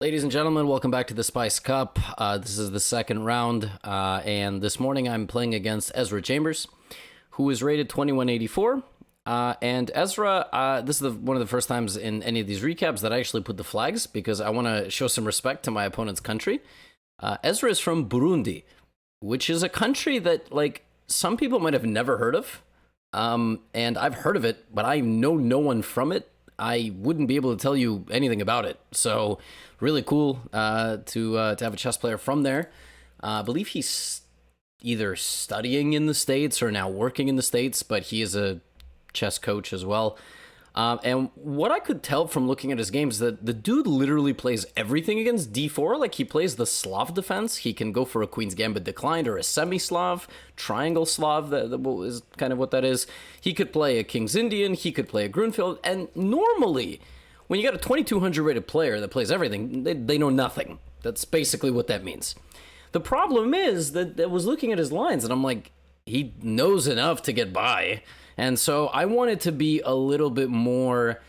Ladies and gentlemen, welcome back to the Spice Cup. This is the second round, and this morning I'm playing against Ezra Chambers, who is rated 2184. And Ezra, this is one of the first times in any of these recaps that I actually put the flags, because I want to show some respect to my opponent's country. Ezra is from Burundi, which is a country that, like, some people might have never heard of. And I've heard of it, but I know no one from it. I wouldn't be able to tell you anything about it. So really cool to have a chess player from there. I believe he's either studying in the States or now working in the States, but he is a chess coach as well. And what I could tell from looking at his games is that the dude literally plays everything against d4. Like, he plays the Slav defense. He can go for a Queen's Gambit declined or a semi-Slav, triangle Slav, that is kind of what that is. He could play a King's Indian. He could play a Grunfeld. And normally, when you got a 2200 rated player that plays everything, they know nothing. That's basically what that means. The problem is that I was looking at his lines, and I'm like, he knows enough to get by. And so I wanted to be a little bit more,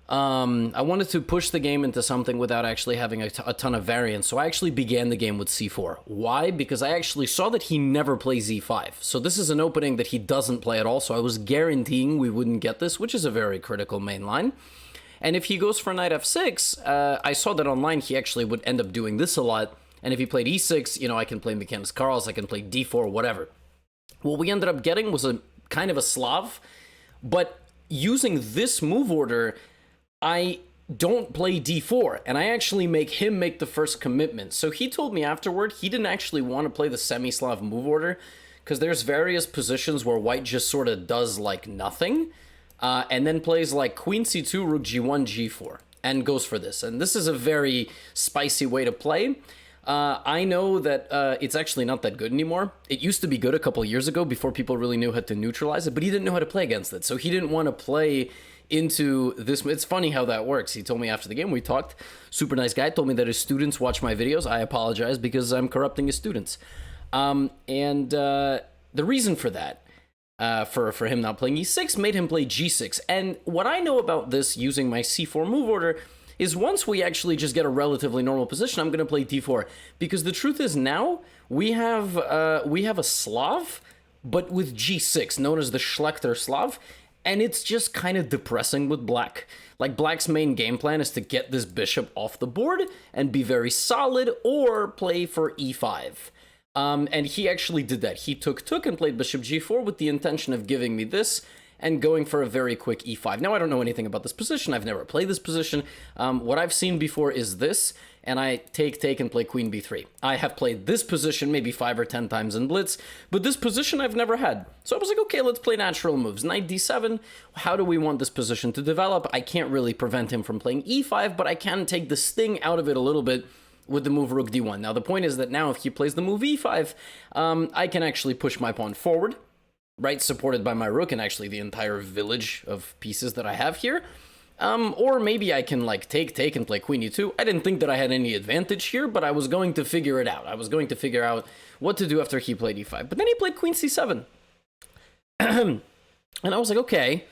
I wanted to push the game into something without actually having a ton of variance. So I actually began the game with c4. Why? Because I actually saw that he never plays e5. So this is an opening that he doesn't play at all. So I was guaranteeing we wouldn't get this, which is a very critical main line. And if he goes for knight f6, I saw that online he actually would end up doing this a lot. And if he played e6, you know, I can play Mechanics Carls, I can play d4, whatever. What we ended up getting was a kind of a Slav, but using this move order, I don't play d4, and I actually make him make the first commitment. So he told me afterward he didn't actually want to play the semi-Slav move order, because there's various positions where white just sort of does like nothing, and then plays like queen c2, rook g1, g4, and goes for this. And this is a very spicy way to play. I know that it's actually not that good anymore. It used to be good a couple years ago before people really knew how to neutralize it, but he didn't know how to play against it. So he didn't want to play into this. It's funny how that works. He told me after the game, we talked, super nice guy, told me that his students watch my videos. I apologize because I'm corrupting his students. The reason for that, for him not playing e6, made him play g6. And what I know about this using my c4 move order is once we actually just get a relatively normal position, I'm going to play d4. Because the truth is now, we have a Slav, but with g6, known as the Schlechter Slav, and it's just kind of depressing with black. Like, black's main game plan is to get this bishop off the board and be very solid, or play for e5. And he actually did that. He took and played bishop g4 with the intention of giving me this, and going for a very quick e5. Now, I don't know anything about this position. I've never played this position. What I've seen before is this, and I take, and play queen b3. I have played this position maybe 5 or 10 times in Blitz, but this position I've never had. So I was like, okay, let's play natural moves. Knight d7, how do we want this position to develop? I can't really prevent him from playing e5, but I can take the sting out of it a little bit with the move rook d1. Now, the point is that now if he plays the move e5, I can actually push my pawn forward, right, supported by my rook and actually the entire village of pieces that I have here. Or maybe I can, like, take and play queen e2. I didn't think that I had any advantage here, but I was going to figure it out. I was going to figure out what to do after he played e5. But then he played queen c7. And I was like, okay,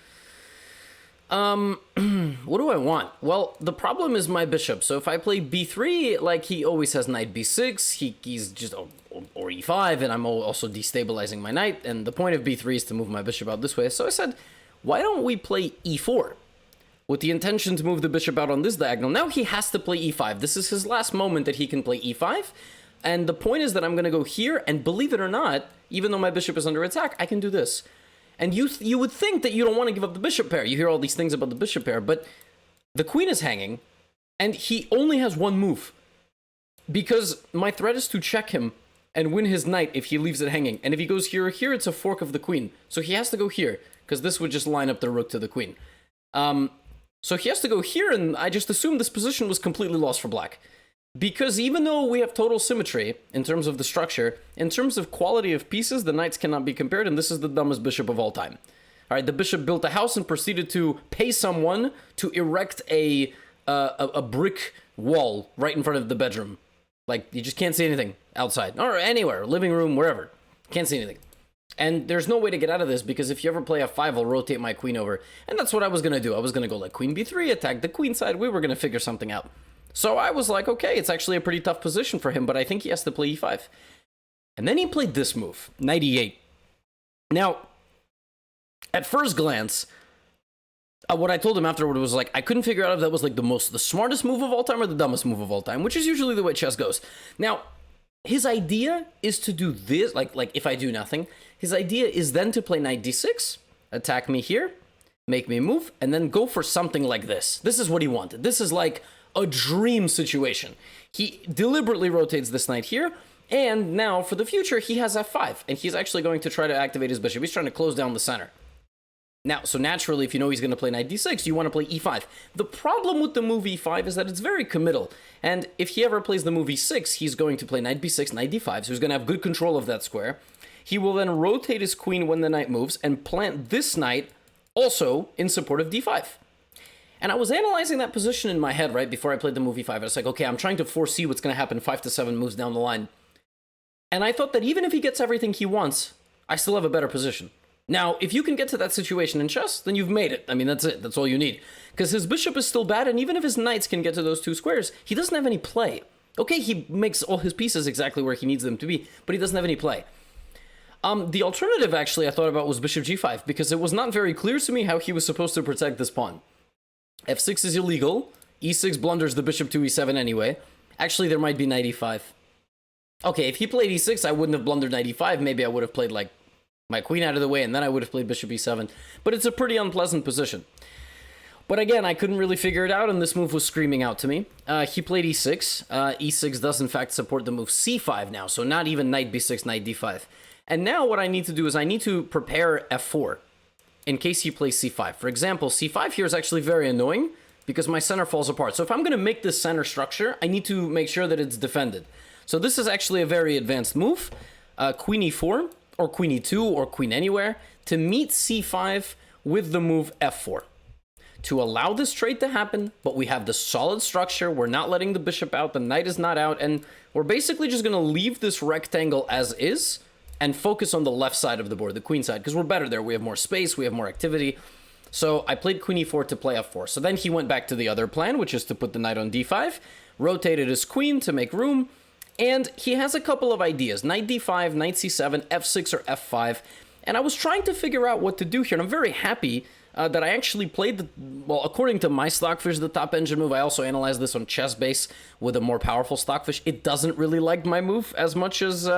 what do I want? Well, the problem is my bishop. So if I play b3, like, he always has knight b6, he's just, or e5, and I'm also destabilizing my knight, and the point of b3 is to move my bishop out this way. So I said, why don't we play e4? With the intention to move the bishop out on this diagonal. Now he has to play e5. This is his last moment that he can play e5. And the point is that I'm going to go here, and believe it or not, even though my bishop is under attack, I can do this. And you would think that you don't want to give up the bishop pair. You hear all these things about the bishop pair, but the queen is hanging, and he only has one move. Because my threat is to check him and win his knight if he leaves it hanging. And if he goes here or here, it's a fork of the queen. So he has to go here, because this would just line up the rook to the queen. So he has to go here, and I just assumed this position was completely lost for black. Because even though we have total symmetry in terms of the structure, in terms of quality of pieces, the knights cannot be compared, and this is the dumbest bishop of all time. All right, the bishop built a house and proceeded to pay someone to erect a brick wall right in front of the bedroom. Like, you just can't see anything outside, or anywhere, living room, wherever. Can't see anything. And there's no way to get out of this, because if you ever play f5, I'll rotate my queen over. And that's what I was going to do. I was going to go like queen b3, attack the queen side. We were going to figure something out. So I was like, okay, it's actually a pretty tough position for him, but I think he has to play e5. And then he played this move, knight e8. Now, at first glance, what I told him afterward was like, I couldn't figure out if that was like the smartest move of all time or the dumbest move of all time, which is usually the way chess goes. Now, his idea is to do this, like if I do nothing, his idea is then to play knight d6, attack me here, make me move, and then go for something like this. This is what he wanted. This is like a dream situation. He deliberately rotates this knight here, and now for the future, he has f5, and he's actually going to try to activate his bishop. He's trying to close down the center. Now, so naturally, if you know he's going to play knight d6, you want to play e5. The problem with the move e5 is that it's very committal. And if he ever plays the move e6, he's going to play knight b6, knight d5, so he's going to have good control of that square. He will then rotate his queen when the knight moves and plant this knight also in support of d5. And I was analyzing that position in my head right before I played the move e5. I was like, okay, I'm trying to foresee what's going to happen 5 to 7 moves down the line. And I thought that even if he gets everything he wants, I still have a better position. Now, if you can get to that situation in chess, then you've made it. I mean, that's it. That's all you need. Because his bishop is still bad, and even if his knights can get to those two squares, he doesn't have any play. Okay, he makes all his pieces exactly where he needs them to be, but he doesn't have any play. The alternative, actually, I thought about was bishop g5, because it was not very clear to me how he was supposed to protect this pawn. f6 is illegal. e6 blunders the bishop to e7 anyway. Actually, there might be knight e5. Okay, if he played e6, I wouldn't have blundered knight e5. Maybe I would have played, like, my queen out of the way, and then I would have played bishop e7. But it's a pretty unpleasant position. But again, I couldn't really figure it out, and this move was screaming out to me. He played e6. E6 does, in fact, support the move c5 now, so not even knight b6, knight d5. And now what I need to do is I need to prepare f4 in case he plays c5. For example, c5 here is actually very annoying because my center falls apart. So if I'm going to make this center structure, I need to make sure that it's defended. So this is actually a very advanced move. Queen e4, or queen e2, or queen anywhere, to meet c5 with the move f4. To allow this trade to happen, but we have the solid structure, we're not letting the bishop out, the knight is not out, and we're basically just going to leave this rectangle as is, and focus on the left side of the board, the queen side, because we're better there, we have more space, we have more activity. So I played queen e4 to play f4. So then he went back to the other plan, which is to put the knight on d5, rotated his queen to make room, and he has a couple of ideas, knight d5, knight c7, f6, or f5, and I was trying to figure out what to do here, and I'm very happy that I actually played, well, according to my Stockfish, the top engine move. I also analyzed this on ChessBase with a more powerful Stockfish. It doesn't really like my move as much as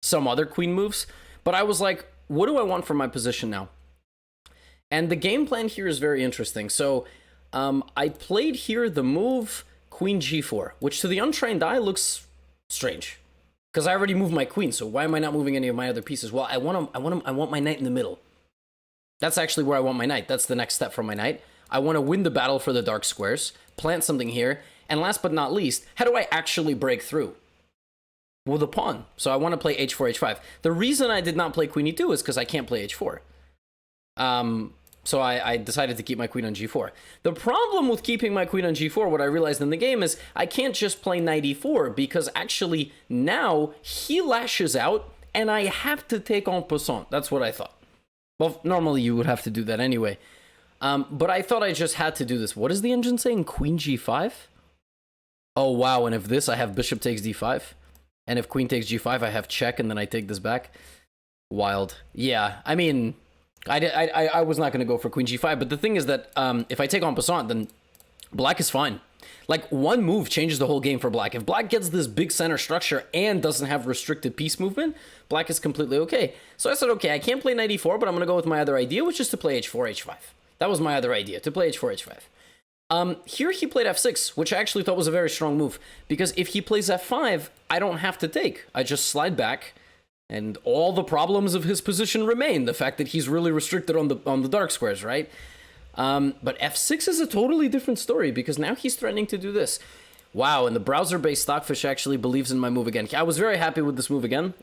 some other queen moves, but I was like, what do I want from my position now? And the game plan here is very interesting. So I played here the move queen g4, which to the untrained eye looks strange, because I already moved my queen, so why am I not moving any of my other pieces? Well, I want my knight in the middle. That's actually where I want my knight. That's the next step for my knight. I want to win the battle for the dark squares, plant something here, and last but not least, how do I actually break through? Well, the pawn. So I want to play h4, h5. The reason I did not play queen e2 is because I can't play h4. So I decided to keep my queen on g4. The problem with keeping my queen on g4, what I realized in the game is I can't just play knight e4 because actually now he lashes out and I have to take en passant. That's what I thought. Well, normally you would have to do that anyway. But I thought I just had to do this. What is the engine saying? Queen g5? Oh, wow. And if this, I have bishop takes d5. And if queen takes g5, I have check and then I take this back. Wild. Yeah, I mean, I was not going to go for queen g5, but the thing is that if I take en passant, then black is fine. Like, one move changes the whole game for black. If black gets this big center structure and doesn't have restricted piece movement, black is completely okay. So I said, okay, I can't play knight e4, but I'm going to go with my other idea, which is to play h4, h5. That was my other idea, to play h4, h5. Here he played f6, which I actually thought was a very strong move, because if he plays f5, I don't have to take. I just slide back, and all the problems of his position remain. The fact that he's really restricted on the dark squares, right? But f6 is a totally different story, because now he's threatening to do this. Wow, and the browser-based Stockfish actually believes in my move again. I was very happy with this move again.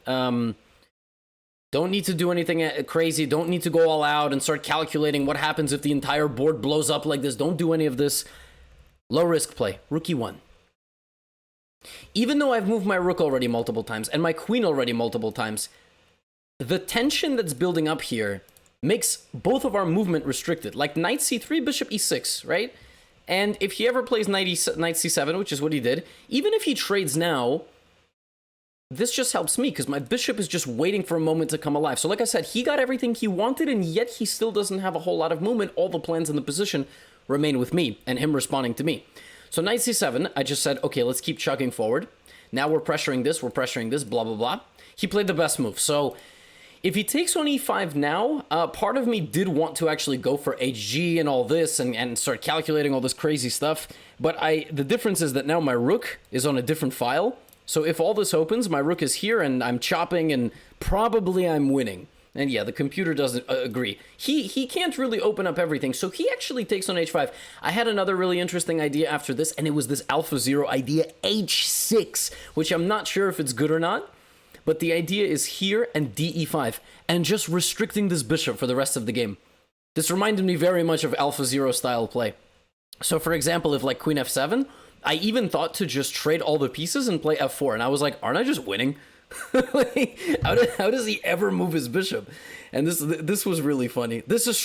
Don't need to do anything crazy. Don't need to go all out and start calculating what happens if the entire board blows up like this. Don't do any of this. Low-risk play. Rook e1. Even though I've moved my rook already multiple times and my queen already multiple times, the tension that's building up here makes both of our movement restricted. Like knight c3, bishop e6, right? And if he ever plays knight c7, which is what he did, even if he trades now, this just helps me because my bishop is just waiting for a moment to come alive. So like I said, he got everything he wanted, and yet he still doesn't have a whole lot of movement. All the plans in the position remain with me and him responding to me. So knight c7, I just said, okay, let's keep chugging forward. Now we're pressuring this, blah, blah, blah. He played the best move. So if he takes on e5 now, part of me did want to actually go for hg and all this and start calculating all this crazy stuff. But the difference is that now my rook is on a different file. So if all this opens, my rook is here and I'm chopping and probably I'm winning. And yeah, the computer doesn't agree. He can't really open up everything, so he actually takes on h5. I had another really interesting idea after this, and it was this AlphaZero idea, h6, which I'm not sure if it's good or not. But the idea is here and de5, and just restricting this bishop for the rest of the game. This reminded me very much of AlphaZero style play. So for example, if like queen f7, I even thought to just trade all the pieces and play f4, and I was like, aren't I just winning? Like, how does he ever move his bishop? And this was really funny. This is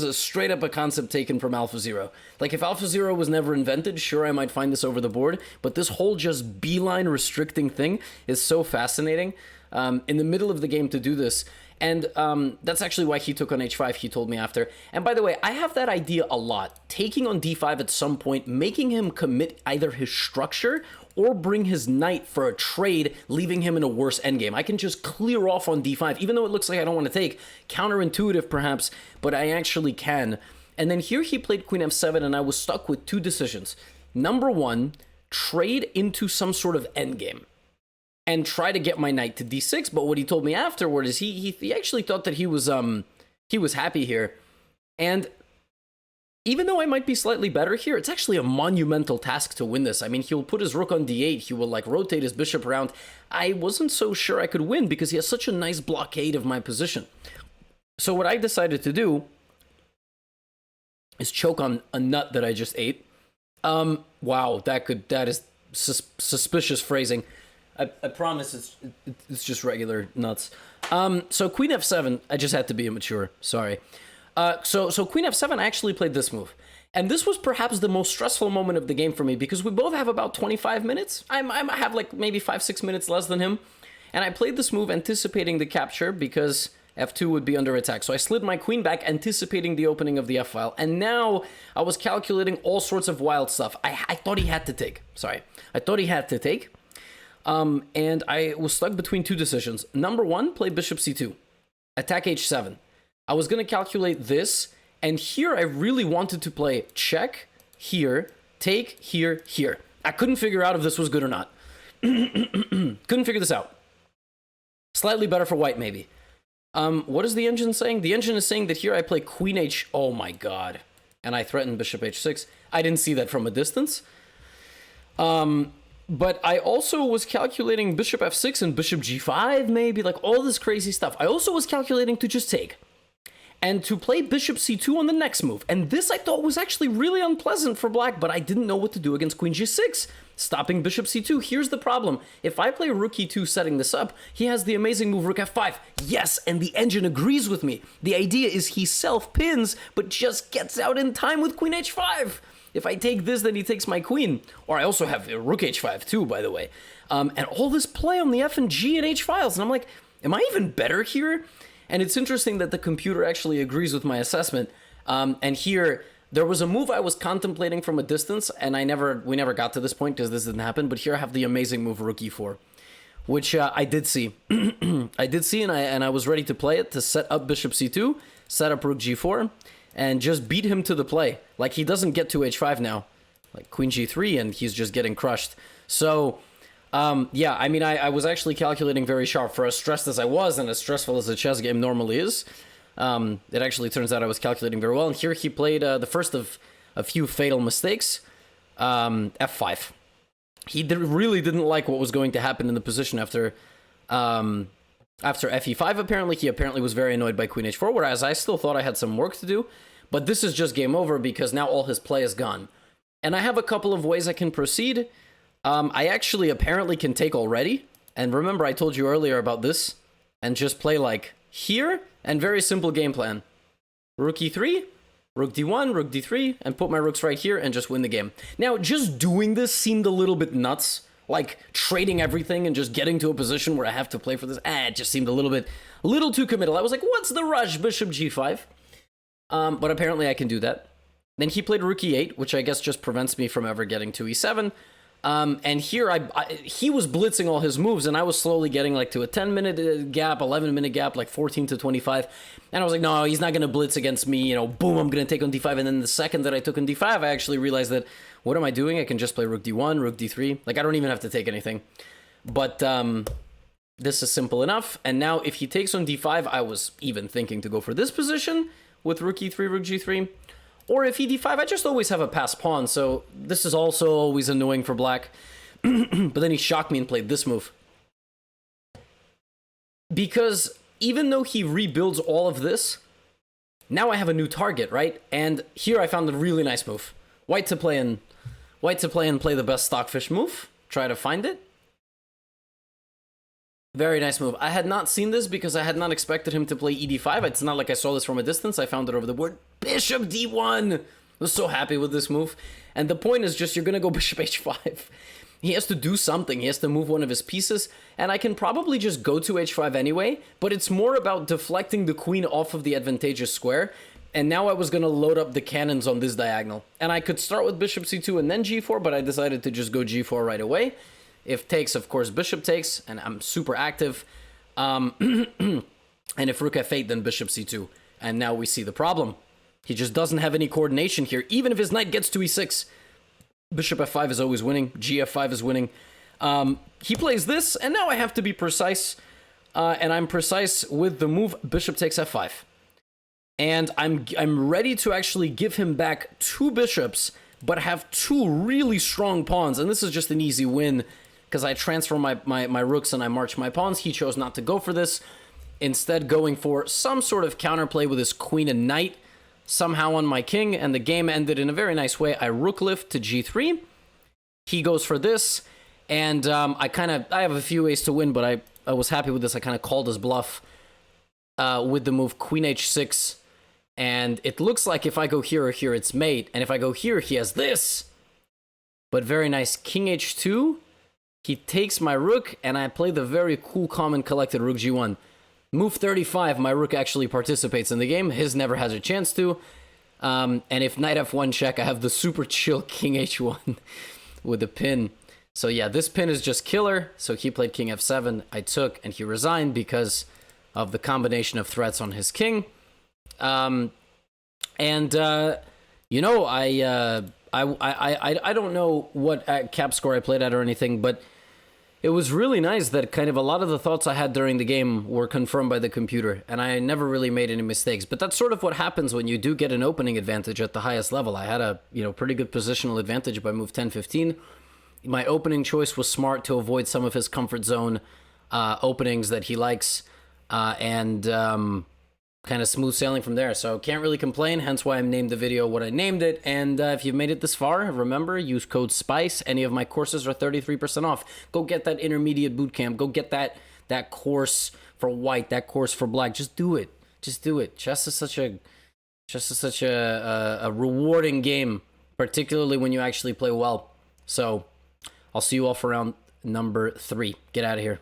a straight up a concept taken from AlphaZero. Like if AlphaZero was never invented, sure I might find this over the board, but this whole just beeline restricting thing is so fascinating. In the middle of the game to do this. And that's actually why he took on h5, he told me after. And by the way, I have that idea a lot. Taking on d5 at some point, making him commit either his structure or bring his knight for a trade, leaving him in a worse endgame. I can just clear off on d5, even though it looks like I don't want to take. Counterintuitive, perhaps, but I actually can. And then here he played queen f7, and I was stuck with two decisions. Number one, trade into some sort of endgame and try to get my knight to d6. But what he told me afterward is he actually thought that he was happy here. And even though I might be slightly better here, it's actually a monumental task to win this. I mean, he'll put his rook on d8, he will like rotate his bishop around. I wasn't so sure I could win because he has such a nice blockade of my position. So what I decided to do is choke on a nut that I just ate. Wow, that is suspicious phrasing. I promise it's just regular nuts. So queen f7, I just had to be immature, sorry. So queen f7, I actually played this move. And this was perhaps the most stressful moment of the game for me because we both have about 25 minutes. I have like maybe 5-6 minutes less than him. And I played this move anticipating the capture because f2 would be under attack. So I slid my queen back anticipating the opening of the f-file. And now I was calculating all sorts of wild stuff. I thought he had to take. Sorry. I thought he had to take. And I was stuck between two decisions. Number one, play bishop c2. Attack h7. I was going to calculate this, and here I really wanted to play check, here, take, here, here. I couldn't figure out if this was good or not. Couldn't figure this out. Slightly better for white, maybe. What is the engine saying? The engine is saying that here I play queen h... Oh my god. And I threatened bishop h6. I didn't see that from a distance. But I also was calculating bishop f6 and bishop g5, maybe, like all this crazy stuff. I also was calculating to just take. And to play bishop c2 on the next move. And this I thought was actually really unpleasant for black, but I didn't know what to do against queen g6. Stopping bishop c2. Here's the problem. If I play rook e2 setting this up, he has the amazing move rook f5. Yes, and the engine agrees with me. The idea is he self-pins, but just gets out in time with queen h5. If I take this, then he takes my queen. Or I also have rook h5 too, by the way. And all this play on the f and g and h files. And I'm like, am I even better here? And it's interesting that the computer actually agrees with my assessment. And here, there was a move I was contemplating from a distance, and we never got to this point because this didn't happen. But here I have the amazing move rook e4, which I did see. I did see, and I was ready to play it to set up bishop c2, set up rook g4, and just beat him to the play. Like, he doesn't get to h5 now. Like, queen g3, and he's just getting crushed. So... yeah, I mean, I was actually calculating very sharp for as stressed as I was and as stressful as a chess game normally is. It actually turns out I was calculating very well. And here he played the first of a few fatal mistakes, f5. He really didn't like what was going to happen in the position after fe5, apparently. He apparently was very annoyed by queen h4, whereas I still thought I had some work to do. But this is just game over because now all his play is gone. And I have a couple of ways I can proceed. I actually apparently can take already. And remember, I told you earlier about this. And just play like here. And very simple game plan. Rook e3, rook d1, rook d3, and put my rooks right here and just win the game. Now, just doing this seemed a little bit nuts. Like, trading everything and just getting to a position where I have to play for this. It just seemed a little too committal. I was like, what's the rush? Bishop g5. But apparently I can do that. Then he played rook e8, which I guess just prevents me from ever getting to e7. And here he was blitzing all his moves, and I was slowly getting like to a 10-minute gap, 11-minute gap, like 14 to 25. And I was like, no, he's not going to blitz against me. You know, boom, I'm going to take on d5. And then the second that I took on d5, I actually realized that, what am I doing? I can just play rook d1, rook d3. Like, I don't even have to take anything. But this is simple enough. And now if he takes on d5, I was even thinking to go for this position with rook e3, rook g3. Or if he d5, I just always have a passed pawn, so this is also always annoying for black. But then he shocked me and played this move. Because even though he rebuilds all of this, now I have a new target, right? And here I found a really nice move. White to play and play the best stockfish move. Try to find it. Very nice move. I had not seen this because I had not expected him to play ed5. It's not like I saw this from a distance. I found it over the board. Bishop d1! I was so happy with this move. And the point is just, you're going to go bishop h5. He has to do something. He has to move one of his pieces. And I can probably just go to h5 anyway. But it's more about deflecting the queen off of the advantageous square. And now I was going to load up the cannons on this diagonal. And I could start with bishop c2 and then g4. But I decided to just go g4 right away. If takes, of course, bishop takes, and I'm super active. And if rook f8, then bishop c2. And now we see the problem. He just doesn't have any coordination here. Even if his knight gets to e6, bishop f5 is always winning. gf5 is winning. He plays this, and now I have to be precise. And I'm precise with the move bishop takes f5. And I'm ready to actually give him back 2 bishops, but have 2 really strong pawns. And this is just an easy win, because I transfer my rooks and I march my pawns. He chose not to go for this, instead going for some sort of counterplay with his queen and knight, somehow on my king, and the game ended in a very nice way. I rook lift to g3. He goes for this, and I have a few ways to win, but I was happy with this. I kind of called his bluff with the move queen h6, and it looks like if I go here or here, it's mate, and if I go here, he has this. But very nice, king h2. He takes my rook, and I play the very cool, calm, and collected rook g1. Move 35, my rook actually participates in the game. His never has a chance to. And if knight f1 check, I have the super chill king h1 with the pin. So yeah, this pin is just killer. So he played king f7, I took, and he resigned because of the combination of threats on his king. You know, I don't know what cap score I played at or anything, but it was really nice that kind of a lot of the thoughts I had during the game were confirmed by the computer, and I never really made any mistakes. But that's sort of what happens when you do get an opening advantage at the highest level. I had a pretty good positional advantage by move 10-15. My opening choice was smart to avoid some of his comfort zone openings that he likes, and kind of smooth sailing from there. So can't really complain, hence why I named the video what I named it. And if you've made it this far, remember, use code SPICE. Any of my courses are 33% off. Go get that intermediate bootcamp. Go get that course for white, that course for black. Just do it. Just do it. Chess is such a rewarding game, particularly when you actually play well. So I'll see you all for round number 3. Get out of here.